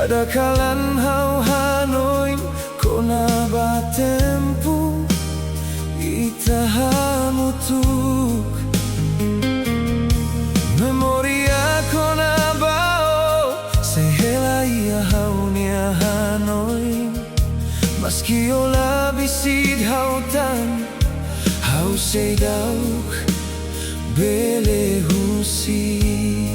Kadakalan hau hanoin ko na ba tempo itahamutuk memoria ko na ba o sehela ia hau nia hanoin maski o labisid hautan hau seidauk bele husik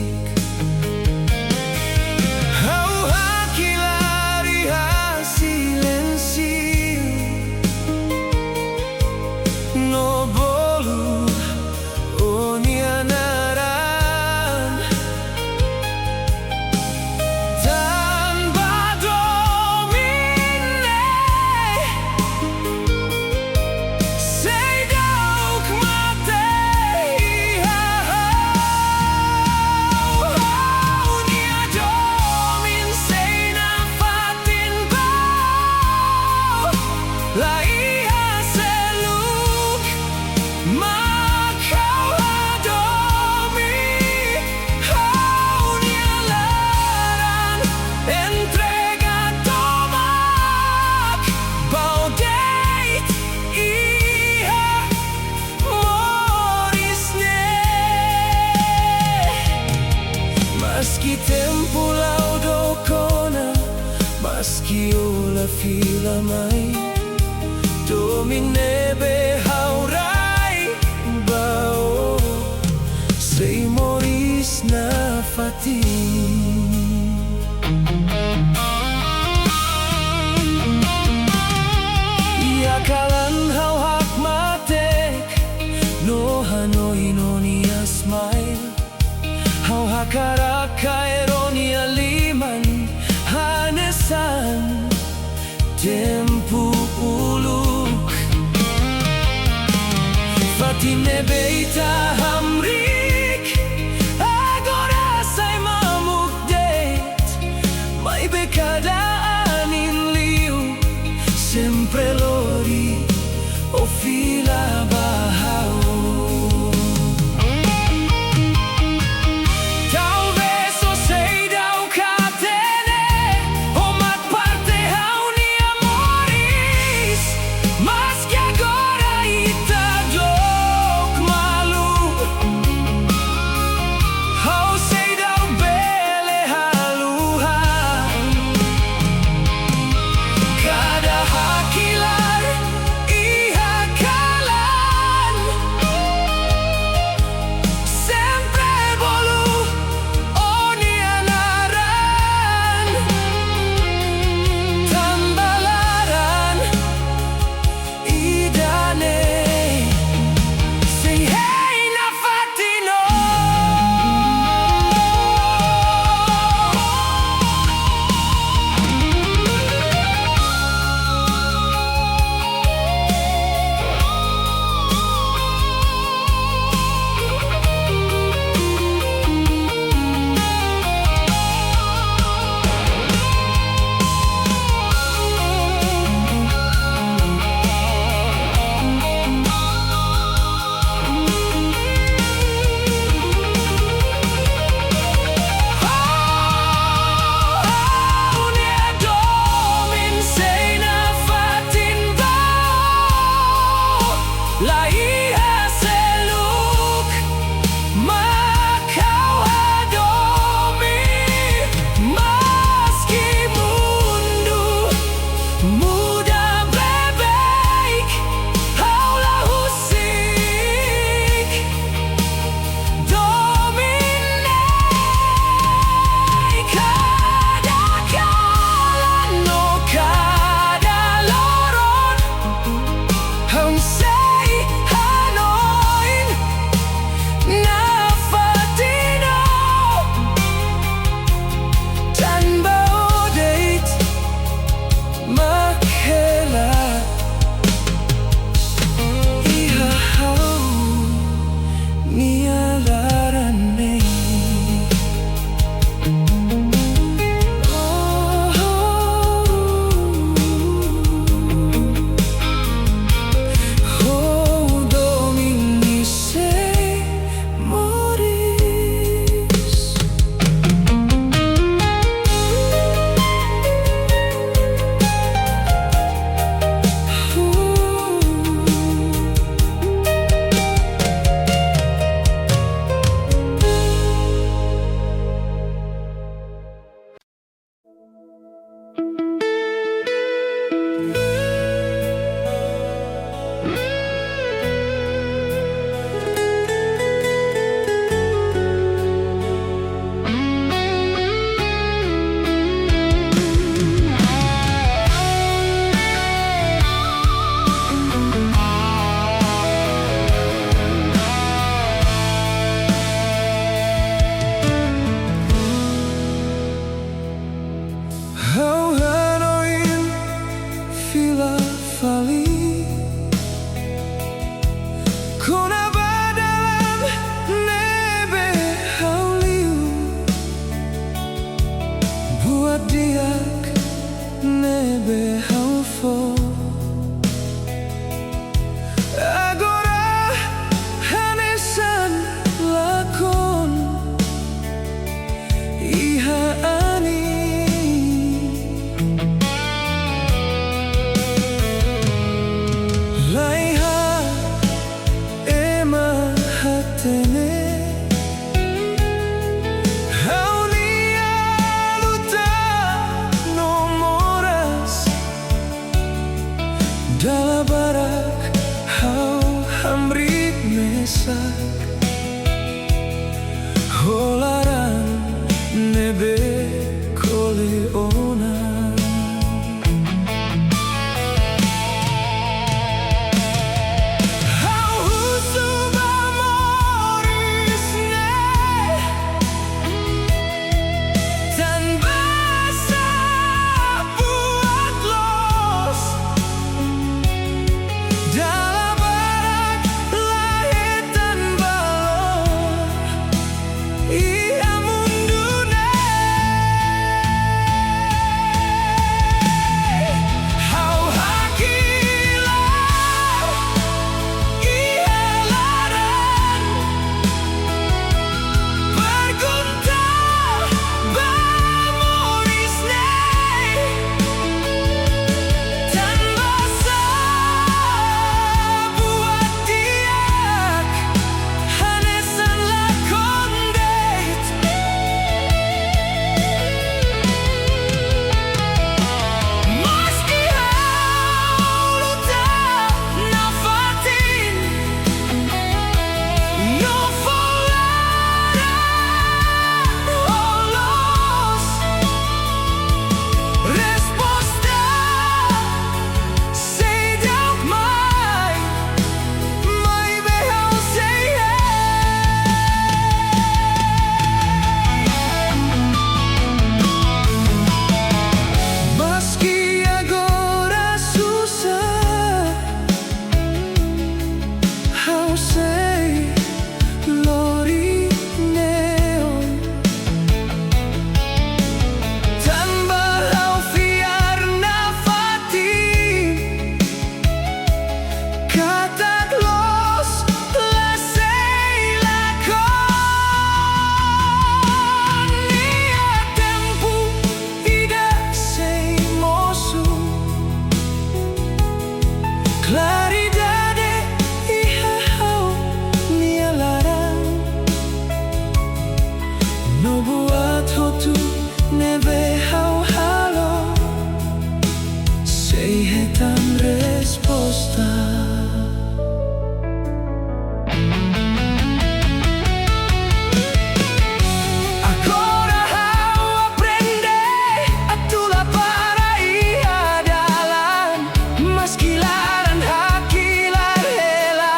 Maski tempo laudo kona, maski ola fila mai, domine be haurai bao, sei moris na fati. Ia kalan hau hak matek, no hanoi no nia smile. Hau hakaraka eronia liman hanesan tempu uluk fatine beita hamrik agora sai mamuk det mai bekada anin liu sempre lori o fila bahau. hamrit mesak holaran nebe koleonan. How husuba morisne tan basa buat los dalam barak lahir tan balon ia mundune. How hakila ia laran bergunta bamorisne tan basa buat diak hanesan lakondet. Meski hauluta nafatin no folaran olos resposta sei dauk mai behau sei meski agora susah how say lori neon tanpa hau fiar nafatin katak los lasei lakon ia tempo ida sei mosu claridade iha hau nia larang no buat hotu neve hau halo sei hetan resposta. Agora hau aprende atula para ia dalan meski laran hakilar hela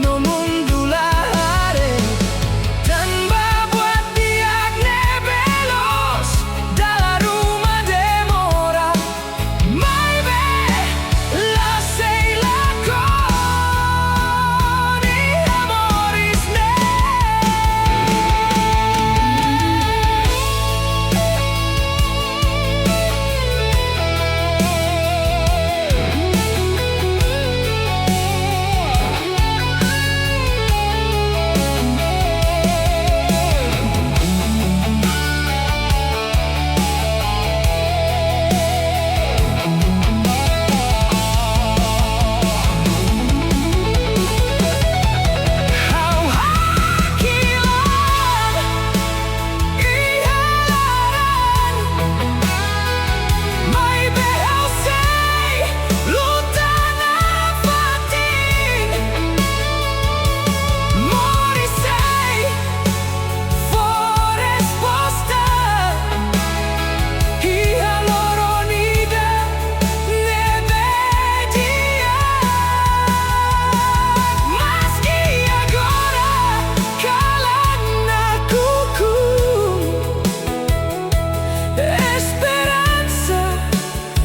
no mundo lare tanpa buat diak nebelos dalam rumah demora mai be la sei lakon ia morisne. How hakilan ia laran mai behau sei luta nafatin mori sei for resposta ia loronida nebe diak meski agora kalan nakuku esperança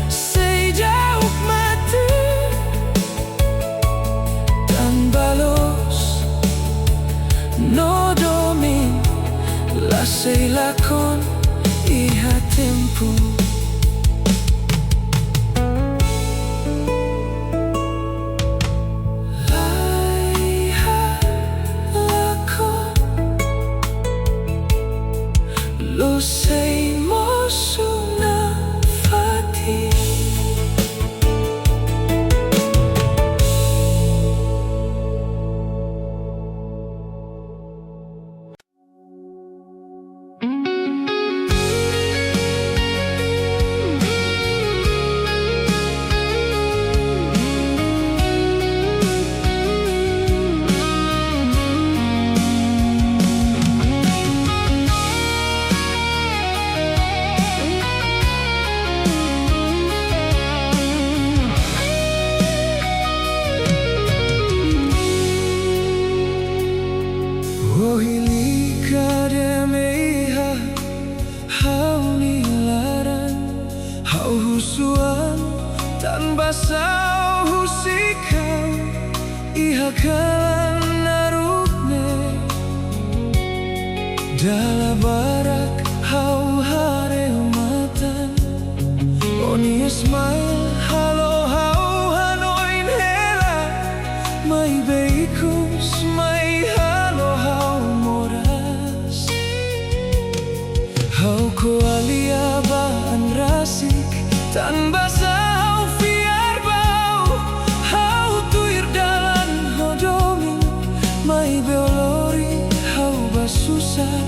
sei jauh mati tan balos no domin la sei lakon iha tempo. Laiha lakon lo sei mosu nafatin. bakalan naruhne dala barak hau harematan on your smile halo hau hanoin hela mai beikus mai halo hau moras hau ko alia baan rasik tan basa hau fiar bau hau tuir dalan hodomi mai beolori hau basusar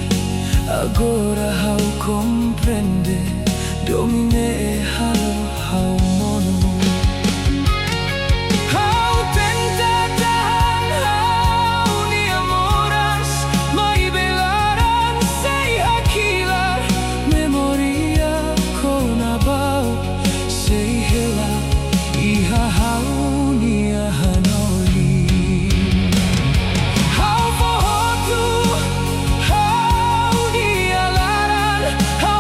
agora hau comprende domine halo hau mono hau tenta tahan hau ni amoras mai belaran sei hakilar memoria konabau sei hela iha hau ni hanoli hau fohotu hau ni alaran hau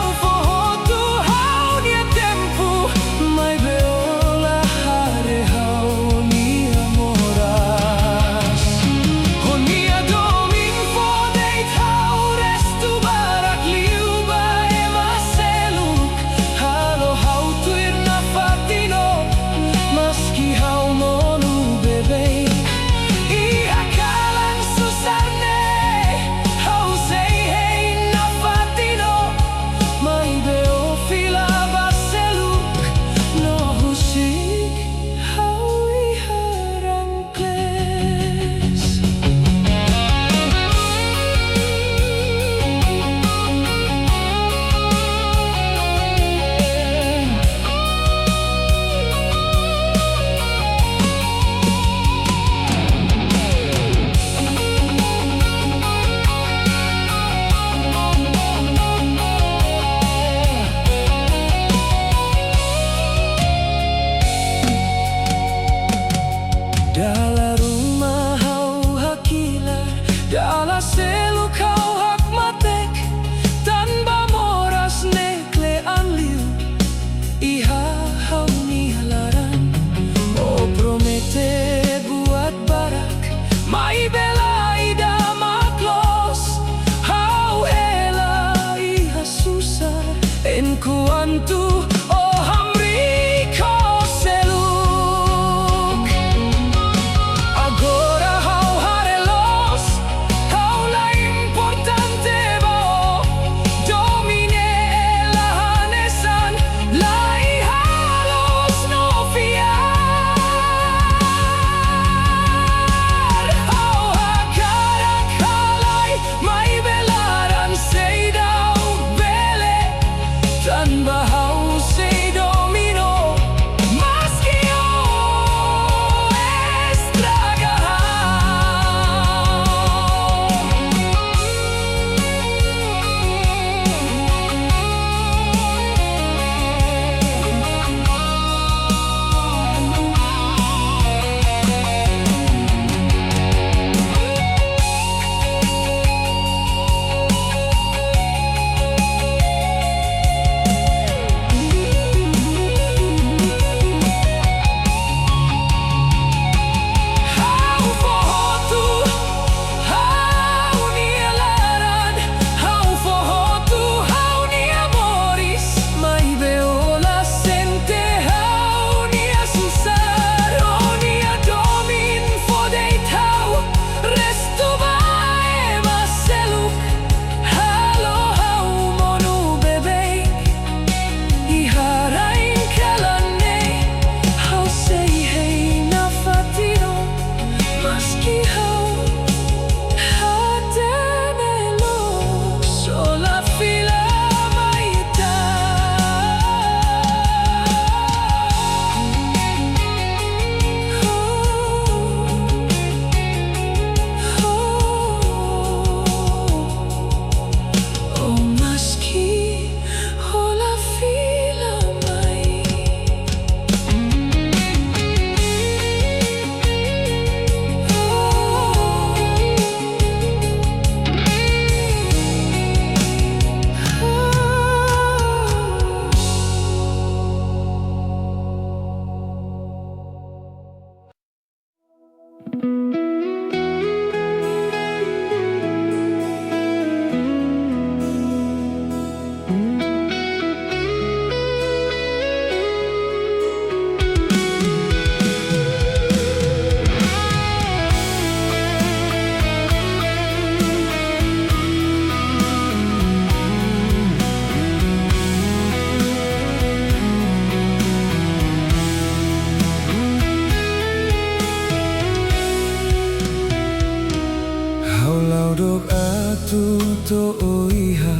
to oiha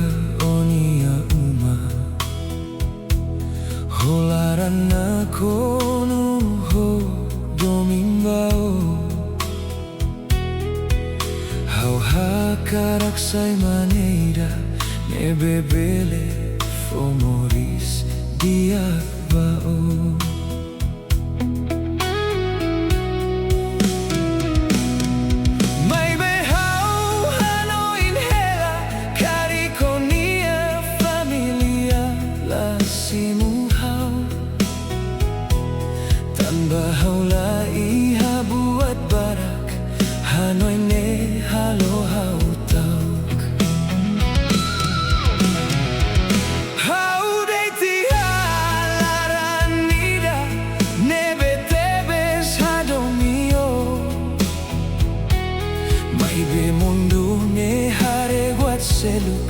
onia uma Holarana kono ho domingbao Hau hakarak sai maneira ne bebele fomoris diak bao Bahaulah iha buat barak Hanoi ne halo hau tauk Hau deiti halaranida Nebe tebes hadomio Maibe mundu ne hare guat seluk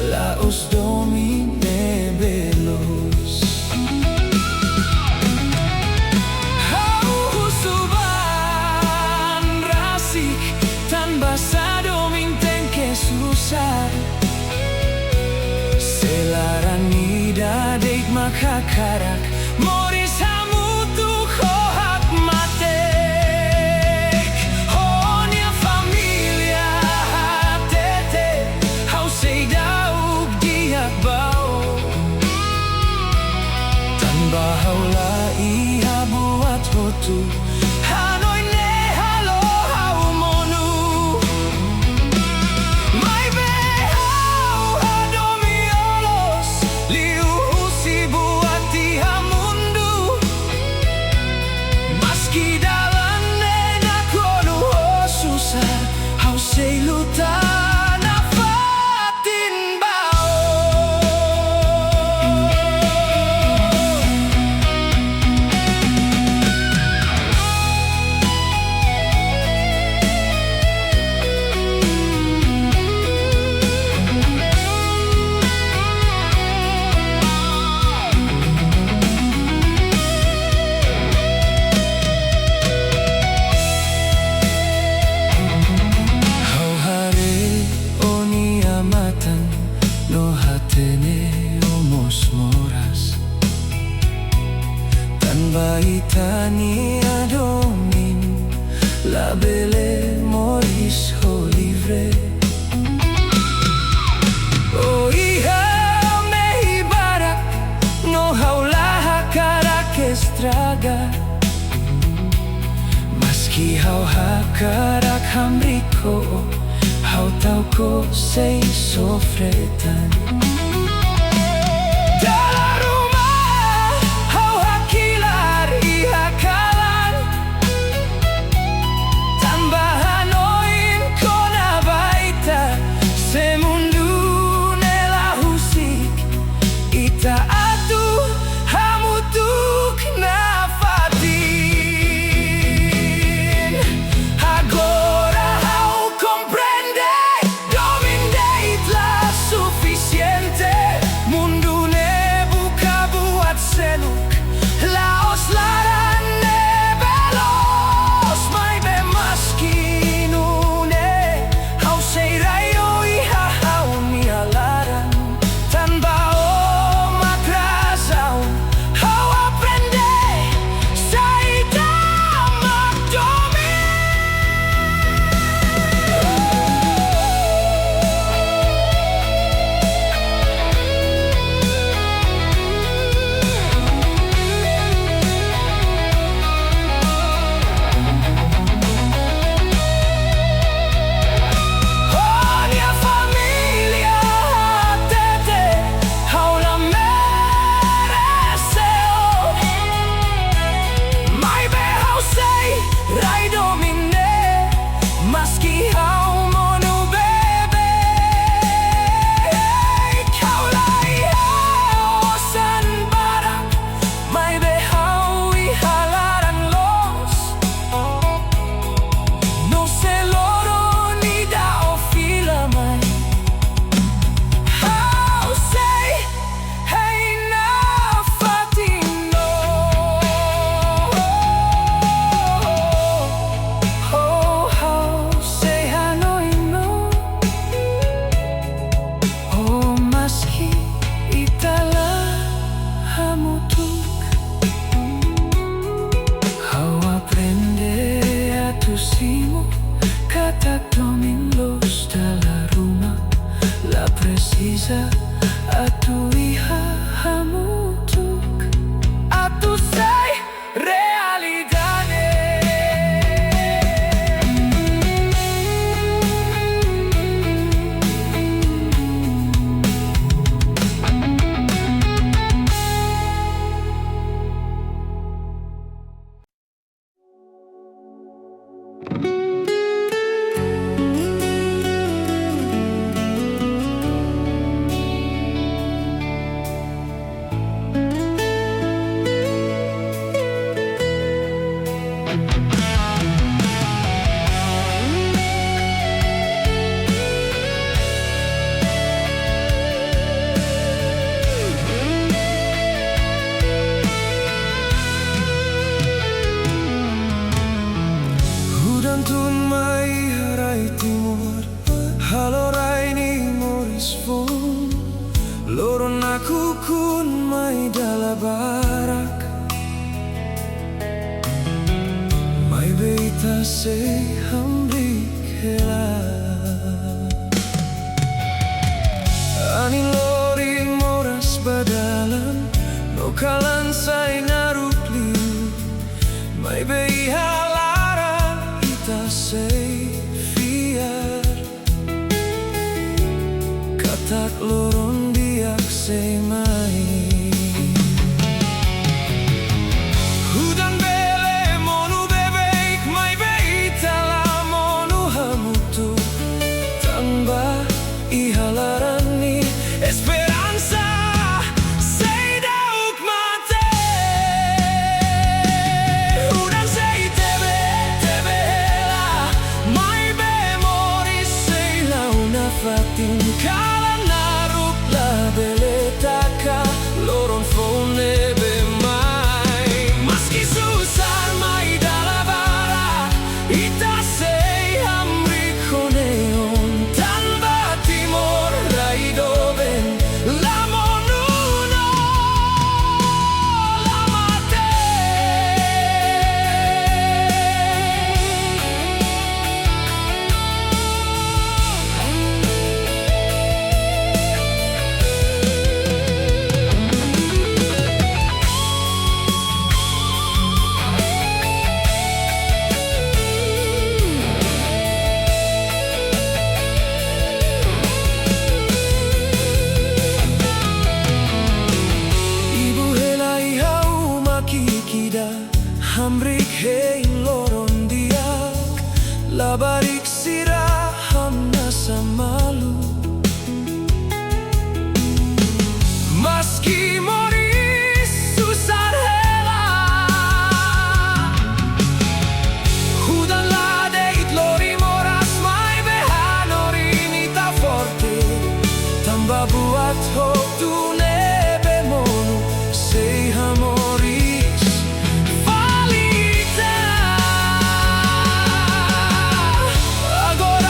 Laos domi nebelos Selaranida deit makakarak Moris hamutu kohak matek Honia familia hatete Hau seidauk diak bau Tan bahaula iha buat hotu Hanoi ne halo hau monu No hatene omos moras Tan baitani adomin La bele moris ho livre O iha mehi barak No haulaha karak estraga Maski hau hakarak hamriko Hau tau ko sei sofretan Dalam rumah hau hakilar iha kalan Tambahan oin kona baita Semundu nela husik Ita atu hamutuk nafatin Agora hau comprende Domindeit la suficiente Tetun mai harai timur, halorai ni moris fun, loron aku kun mai dala barak, mai beita se hambrik hela. Ani loring moras badalan, no kalan sai naruk liu, mai bei halara ita sei fiar, katak loron biak sei mai. Hudan bele monu bebek, mai beita la monu hamutu, tamba ihalarani esperanza sei dauk mate. Hudan sei tebe hela, mai be moris sei la una fatin kala naruk la beletaka loron fone be mai. Maski susah mai dala bara, ita sei hamri koneon tanba timor raidoben la monuno la mate. Ibu hela ihau makikida, hamrik hei loron diak, labarik sirah hamna samalu. Maski moris susar hela, hudan ladeit lori moras mai behanori nita forte, tamba buat hop tu nebe monu sei hamoris valita. Agora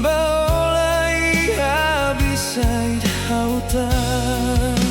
baolai habisai hautan.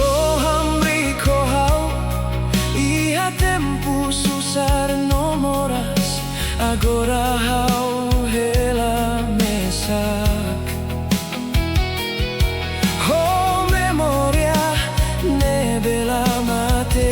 Oh hamri kohau ia tempo susar nomoras agora hau hela mesak. Oh memoria ne bela mate.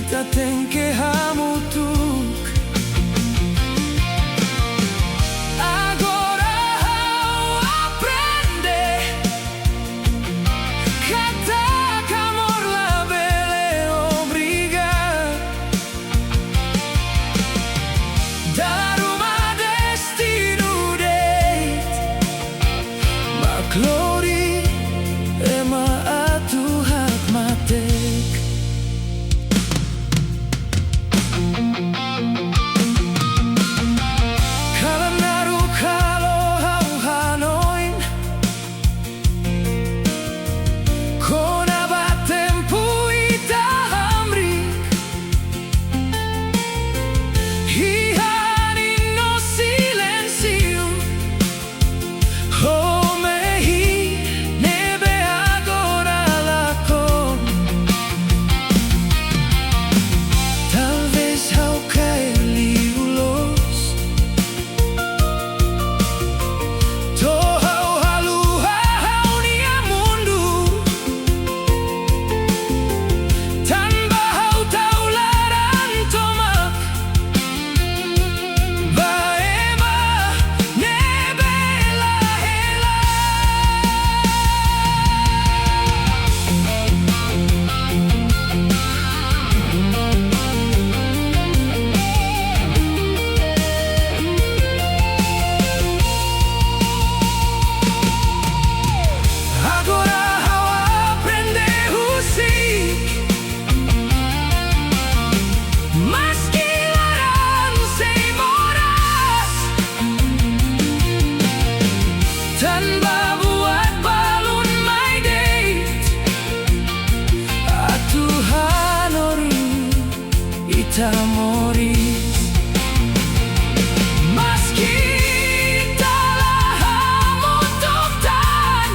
Ita ten que hamutuk. Agora eu aprende cantar que amor la belle obriga. Dar uma destino date, ma glory ema atu hat matek. Moris meski telah membutuhkan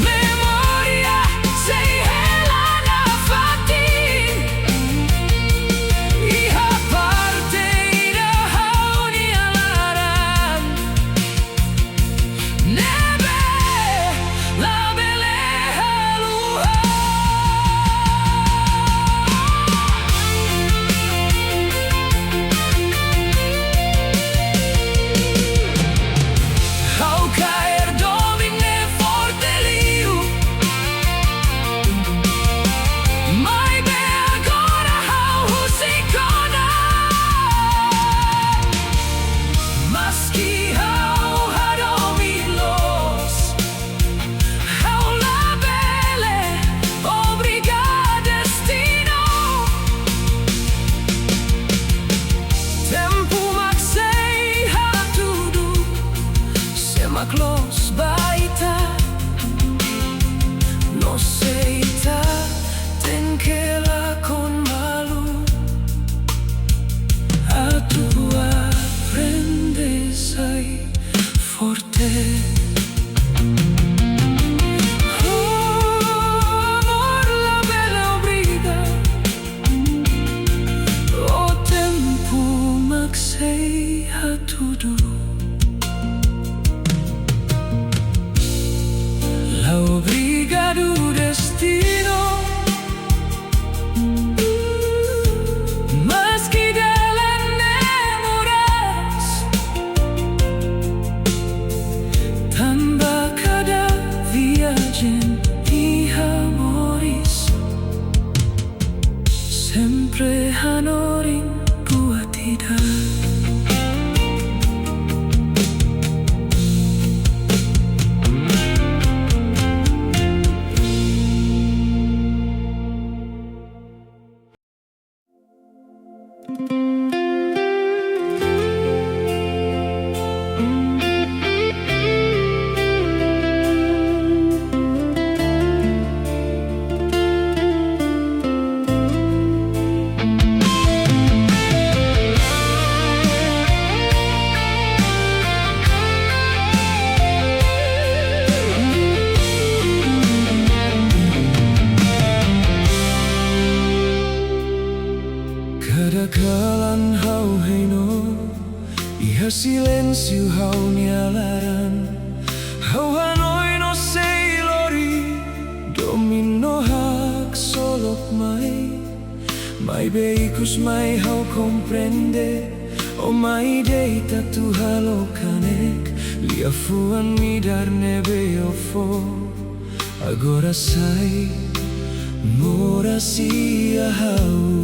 memoria sehelana fatin iha parte ida haunia laran nebe la belle halua. Close baita, no seita, ten que la con malu, a tu aprendes ai forte. Oh, amor la belle obriga, o tempo maxei a tudo. Obrigado destino, mas que dela enamoras, tambah cada viagem e amores, sempre hanorin buat tidak. Kadakalan hau heino, iha silensio hau nialaran, hau hanoi no sei lori, domino hak solok mai. Mai beicus mai hau comprende, o mai deita tu halo canek, lia fuan mi dar nebe o fo. Agora sai, mora sia hau.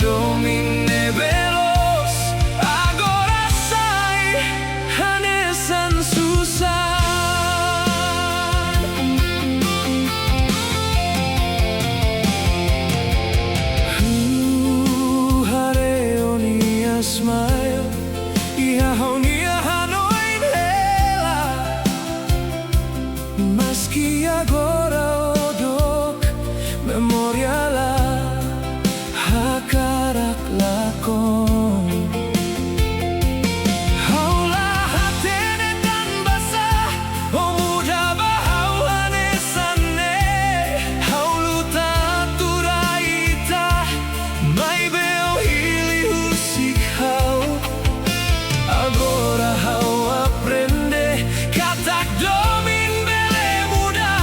Domine veloz, agora sai, hanesan susah. Hareo nia smile, iahau nia hanoin hela, meski agora odok memoriala. Hakarak lakon haulah hatene dan basah, o muda bahau hanesane, haulu taturaita, mai beo hili husik hau. Agora hau aprende, katak domin bele muda,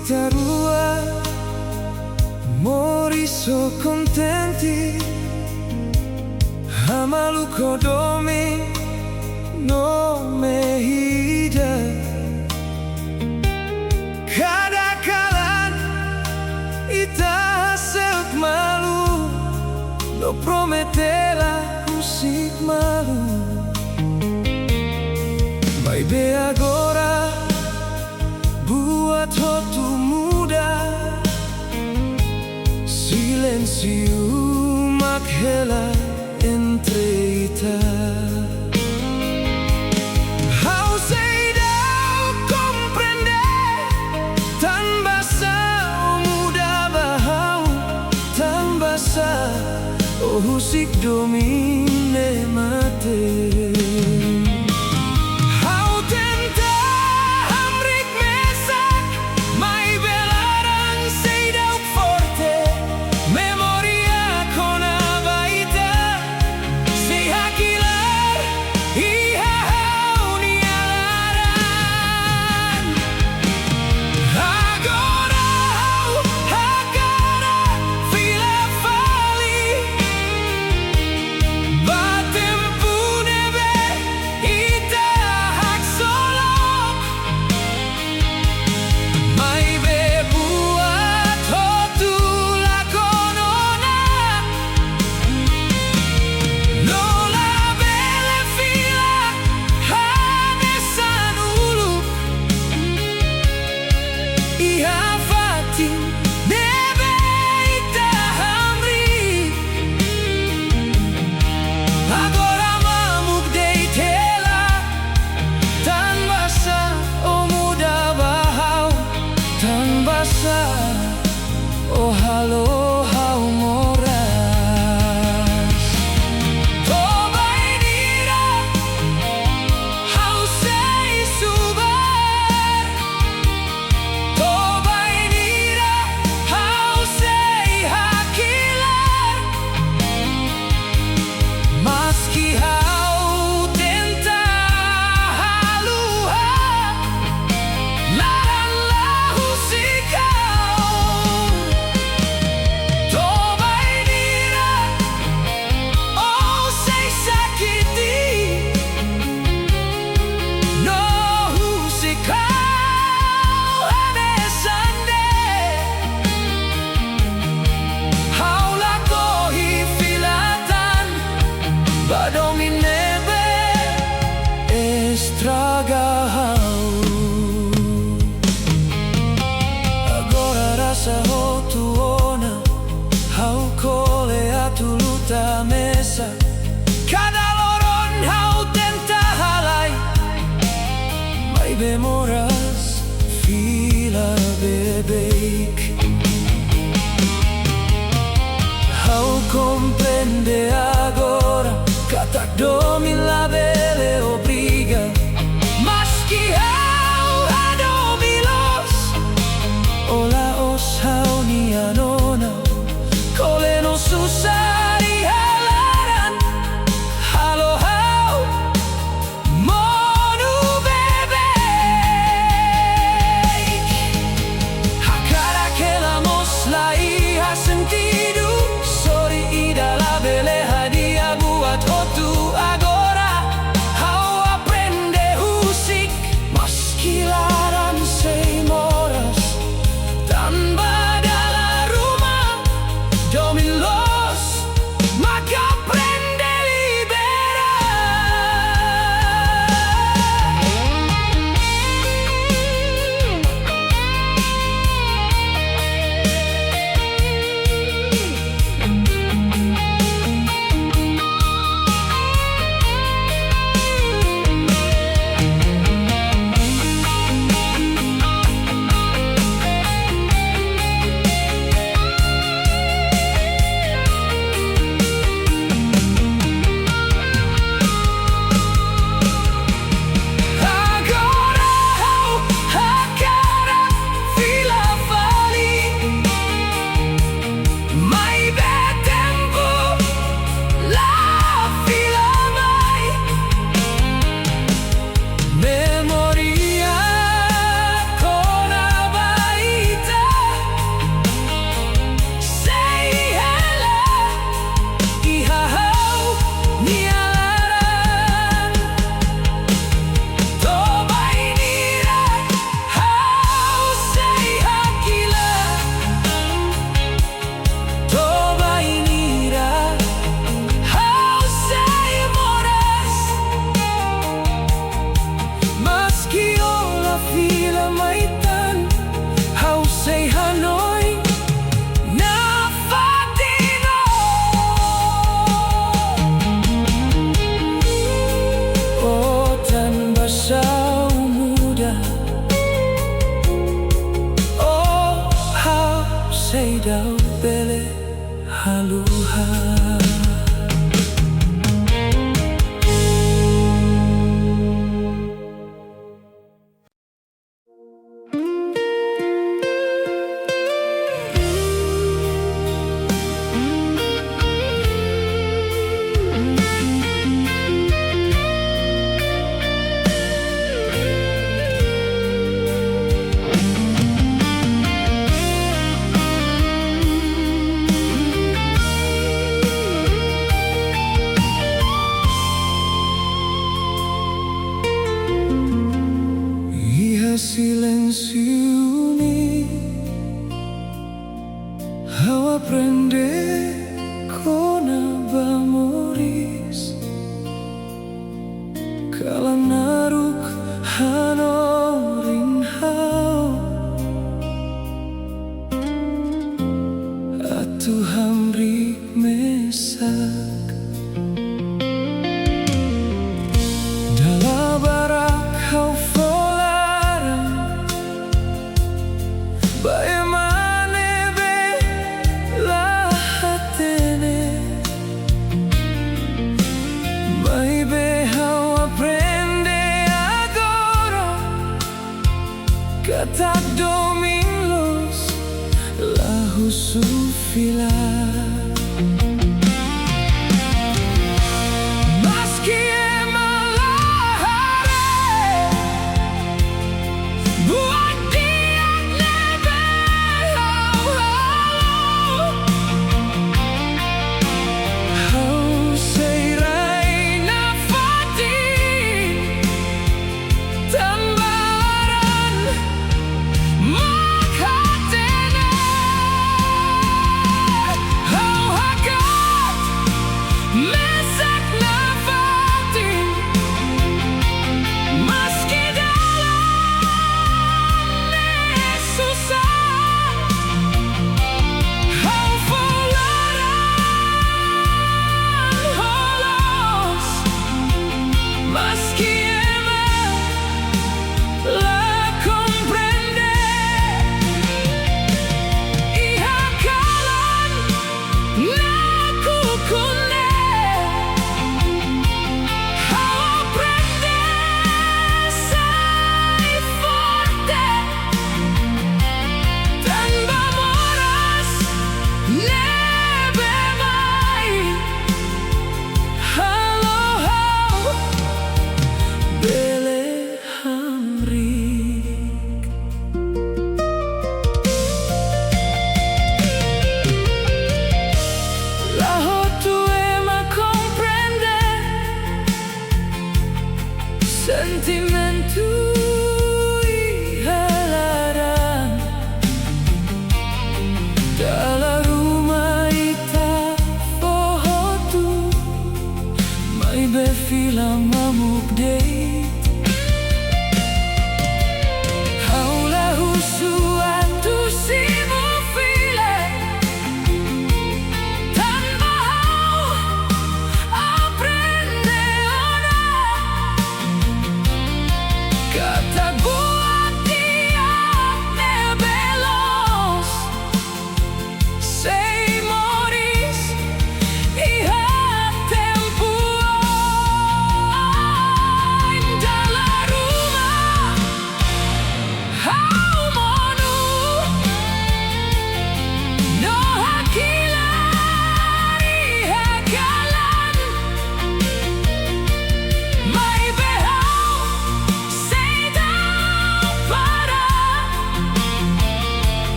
kita dua, mori so contenti, amaluko domi no me hida. Kadang-kadang ita hasek malu, no prometela musik malu. Baby agora buat waktu muda, silencio maghela entre ita. How say thou comprender, tan basa o muda bahau, tan basa o husik domine mate. Oh halo hau moras, tobai dira, hau sei subar, tobai dira, hau sei hakilar, maski hau tenta halua, laran lahu sikau. Agora rasa ho tuona, hau cole atu luta mesa, cada loron hau tenta halai, mai bemoras fila bebeik. Hau comprende agora, katak domi la bele obriga, maski hau adomilos, ola os hau ni anona, kole no susari halaran, halo hau monu bebeik. Hakara que la mosla iha sentido, sorry ida la bele hadia buat hotu agora. daw bele haluha. Silencio ni ao aprender con amores kala naruk hanoring hao atu hamri mesak dalam barak kau kata domingos lahu sufilar. Oh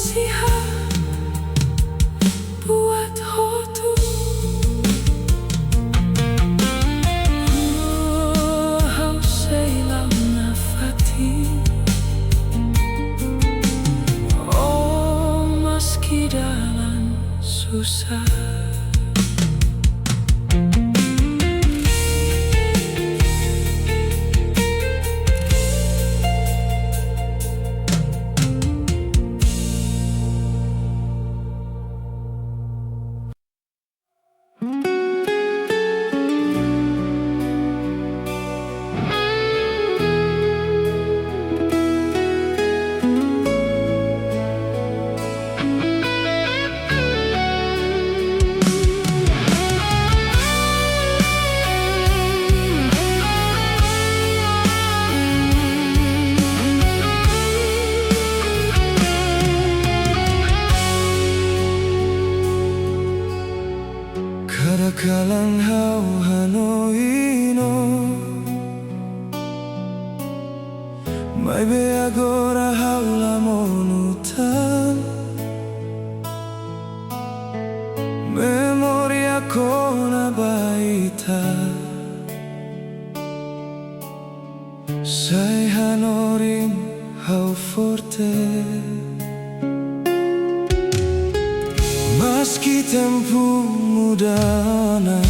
kasihan buat hotu. How say lau nafati. Oh, meski dalam susah. Kadakalang hau Hanoi no mai be agora haula monutan memoria kona baita sai hanorim hau forte. Meski tempo mudana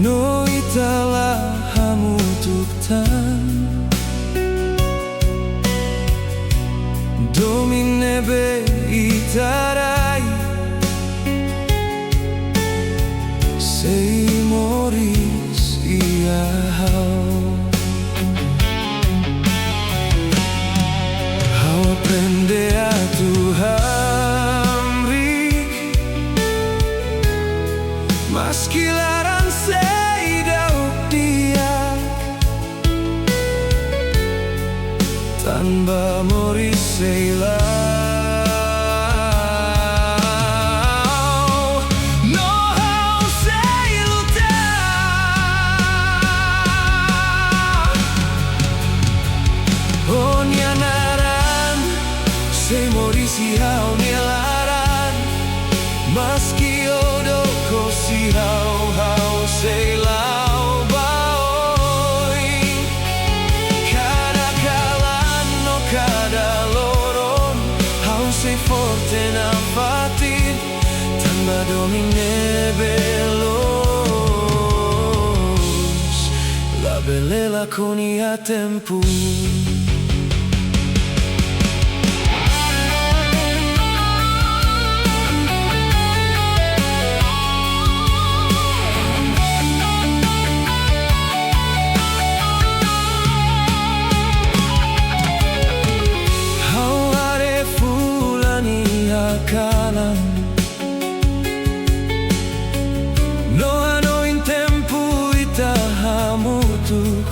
no itala hamutuktan domine be itarai sei moris ia how aprende a Tuhan meski larang seidaup dia tanpa moris seilau no how seiluta oh nianaran sei moris iau nialaran meski odo si how say lau baoi cada kalan no cada loron how say forte na fatin tanpa domine belos la belela con ia tempo. Kalan no ano in tempo ita hamutuk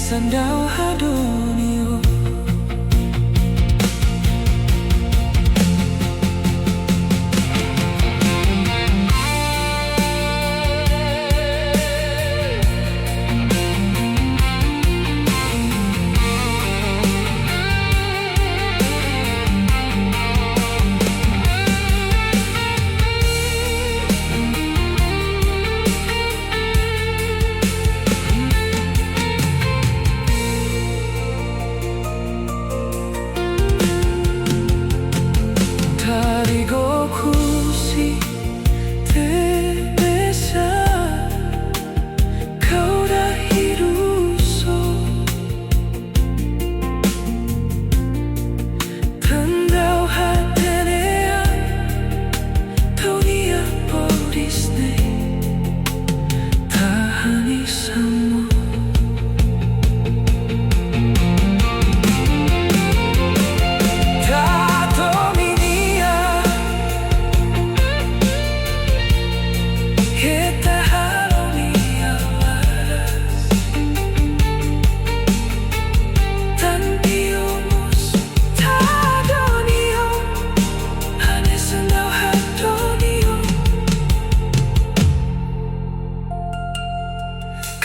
sandau hadonio.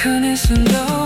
Kane sandau